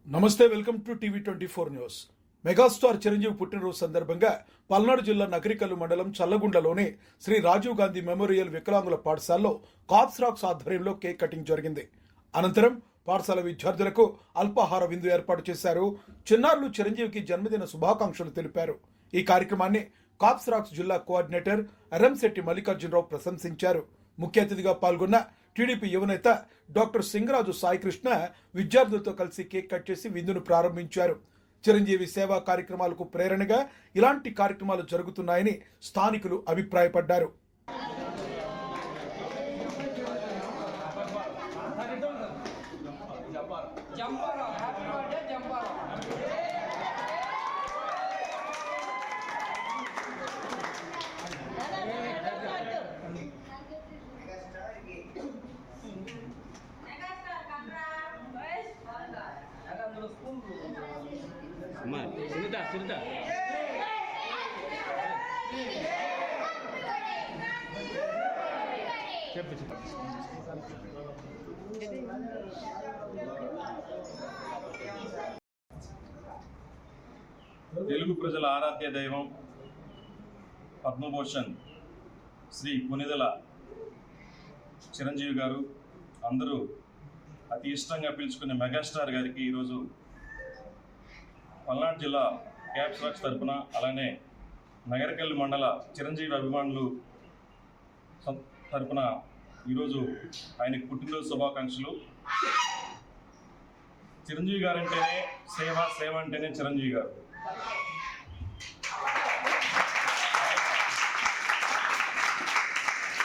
నమస్తే, welcome to టీవీ24 news. Megastar Chiranjeevi పుట్టినరోజు సందర్భంగా పల్నాడు జిల్లా నగరికల్లు మండలం చల్లగుండలోని శ్రీ రాజీవ్ గాంధీ మెమోరియల్ వికలాంగుల పాఠశాలలో కాప్స్ రాక్స్ ఆధ్వర్యంలో కేక్ కటింగ్ జరిగింది. అనంతరం పాఠశాల విద్యార్థులకు అల్పాహార విందు ఏర్పాటు చేశారు. చిన్నారులు చిరంజీవికి జన్మదిన శుభాకాంక్షలు తెలిపారు. ఈ కార్యక్రమాన్ని కాప్స్ రాక్స్ జిల్లా కోఆర్డినేటర్ ఎర్రంశెట్టి మల్లికార్జునరావు ప్రశంసించారు. ముఖ్య అతిథిగా పాల్గొన్న టీడీపీ యువనేత డాక్టర్ సింగరాజు సాయికృష్ణ విద్యార్థులతో కలిసి కేక్ కట్ చేసి విందును ప్రారంభించారు. చిరంజీవి సేవా కార్యక్రమాలకు ప్రేరణగా ఇలాంటి కార్యక్రమాలు జరుగుతున్నాయని స్థానికులు అభిప్రాయపడ్డారు. సునీత తెలుగు ప్రజల ఆరాధ్య దైవం పద్మభూషణ్ శ్రీ పునిదెల చిరంజీవి గారు అందరూ అతి ఇష్టంగా పిలుచుకునే మెగాస్టార్ గారికి ఈరోజు పల్నాడు జిల్లా క్యాప్స్ రాక్స్ తరఫున, అలానే నగరికల్లు మండల చిరంజీవి అభిమానులు తరఫున ఈరోజు ఆయనకు పుట్టినరోజు శుభాకాంక్షలు. చిరంజీవి గారు అంటేనే సేవ, సేవ అంటేనే చిరంజీవి గారు.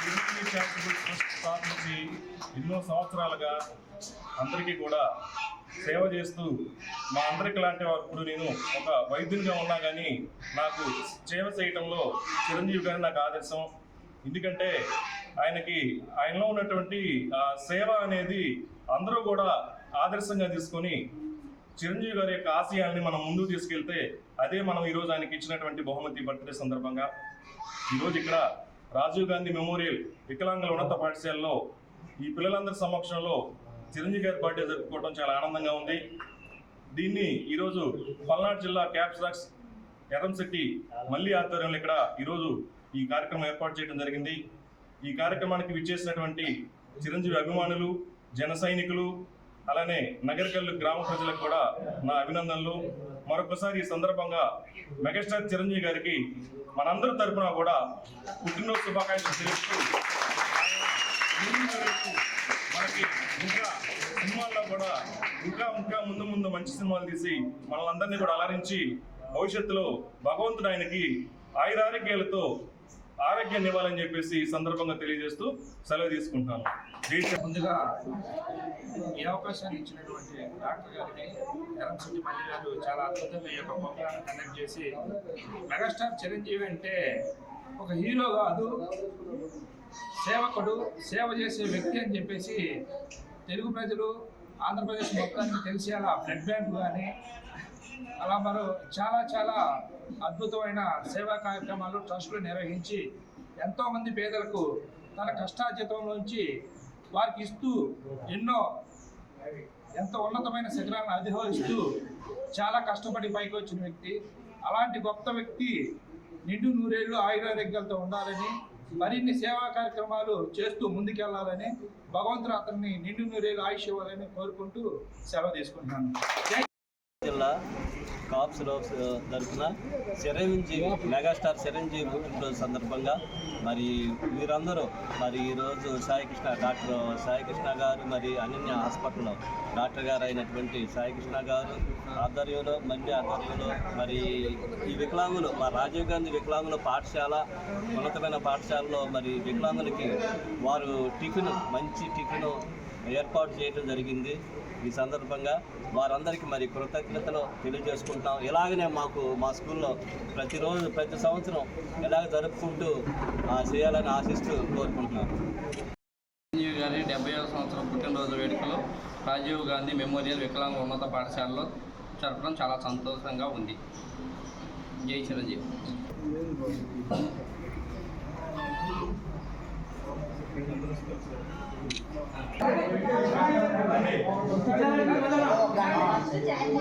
చిరంజీవి చారిటబుల్ ట్రస్ట్ స్థాపించి ఎన్నో సంవత్సరాలుగా అందరికీ కూడా సేవ చేస్తూ, మా అందరికి లాంటి వారు, నేను ఒక వైద్యునిగా ఉన్నా కానీ నాకు సేవ చేయటంలో చిరంజీవి గారు నాకు ఆదర్శం. ఎందుకంటే ఆయనలో ఉన్నటువంటి సేవ అనేది అందరూ కూడా ఆదర్శంగా తీసుకొని చిరంజీవి గారి యొక్క ఆశయాల్ని మనం ముందుకు తీసుకెళ్తే అదే మనం ఈరోజు ఆయనకి ఇచ్చినటువంటి బహుమతి బర్త్డే సందర్భంగా ఈరోజు ఇక్కడ రాజీవ్ గాంధీ మెమోరియల్ వికలాంగుల ఉన్నత పాఠశాలలో ఈ పిల్లలందరి సమక్షంలో చిరంజీవి గారి బర్త్డే జరుపుకోవడం చాలా ఆనందంగా ఉంది. దీన్ని ఈరోజు పల్నాడు జిల్లా క్యాప్స్ రాక్స్ ఎర్రంశెట్టి మల్లి ఆధ్వర్యంలో ఇక్కడ ఈరోజు ఈ కార్యక్రమం ఏర్పాటు చేయడం జరిగింది. ఈ కార్యక్రమానికి విచ్చేసినటువంటి చిరంజీవి అభిమానులు, జన సైనికులు, అలానే నగరికల్లు గ్రామ ప్రజలకు కూడా నా అభినందనలు. మరొకసారి ఈ సందర్భంగా మెగాస్టార్ చిరంజీవి గారికి మనందరి తరఫున కూడా పుట్టినరోజు శుభాకాంక్షలు తెలుస్తూ, మనకి ఇంకా సినిమాల్లో కూడా ఇంకా ముందు మంచి సినిమాలు తీసి మనల్ని కూడా అలరించి భవిష్యత్తులో భగవంతుడు ఆయనకి ఆయురారోగ్యాలతో ఆరోగ్యాన్ని ఇవ్వాలని చెప్పేసి ఈ సందర్భంగా తెలియజేస్తూ సెలవు తీసుకుంటున్నాను. ముందుగా ఈ అవకాశాన్ని ఇచ్చినటువంటి డాక్టర్ గారికి, ఎర్రంశెట్టి మల్లి గారు చాలా అద్భుతంగా ఈ యొక్క ప్రోగ్రాన్ని కండక్ట్ చేసి, మెగాస్టార్ చిరంజీవి అంటే ఒక హీరో కాదు, సేవకుడు, సేవ చేసే వ్యక్తి అని చెప్పేసి తెలుగు ప్రజలు, ఆంధ్రప్రదేశ్ మొత్తానికి తెలిసేలా బ్లడ్ బ్యాంక్ కానీ అలా మరో చాలా అద్భుతమైన సేవా కార్యక్రమాలు ట్రస్టులు నిర్వహించి ఎంతోమంది పేదలకు తన కష్టార్జితంలోంచి వారికి ఇస్తూ ఎంతో ఉన్నతమైన శిఖరాలను అధిరోహిస్తూ చాలా కష్టపడి పైకి వచ్చిన వ్యక్తి. అలాంటి గొప్ప వ్యక్తి నిండు నూరేళ్లు ఆయురారోగ్యాలతో ఉండాలని, మరిన్ని సేవా కార్యక్రమాలు చేస్తూ ముందుకెళ్లాలని, భగవంతుడు అతన్ని నిండు నూరేళ్లు ఆయుష్ ఇవ్వాలని కోరుకుంటూ సెలవు తీసుకుంటున్నాను. జిల్లా కాప్స్ రాక్స్ తరఫున చిరంజీవి, మెగాస్టార్ చిరంజీవి పుట్టినరోజు సందర్భంగా మరి వీరందరూ మరి ఈరోజు డాక్టర్ సాయికృష్ణ గారు, మరి అనన్య హాస్పిటల్లో డాక్టర్ గారు అయినటువంటి సాయికృష్ణ గారు ఆధ్వర్యంలో, మంది ఆధ్వర్యంలో మరి ఈ వికలాంగులు, మా రాజీవ్ గాంధీ వికలాంగుల పాఠశాల, ఉన్నతమైన పాఠశాలలో మరి వికలాంగులకి వారు మంచి టిఫిన్ ఏర్పాటు చేయడం జరిగింది. ఈ సందర్భంగా వారందరికీ మరి కృతజ్ఞతలు తెలియజేసుకుంటున్నాం. ఇలాగనే మా స్కూల్లో ప్రతి సంవత్సరం ఇలాగ జరుపుకుంటూ చేయాలని ఆశిస్తూ కోరుకుంటున్నాను. చిరంజీవి గారి 70వ సంవత్సరం పుట్టినరోజు వేడుకలు రాజీవ్ గాంధీ మెమోరియల్ వికలాంగుల ఉన్నత పాఠశాలలో జరపడం చాలా సంతోషంగా ఉంది. జై చిరంజీవి. Gracias.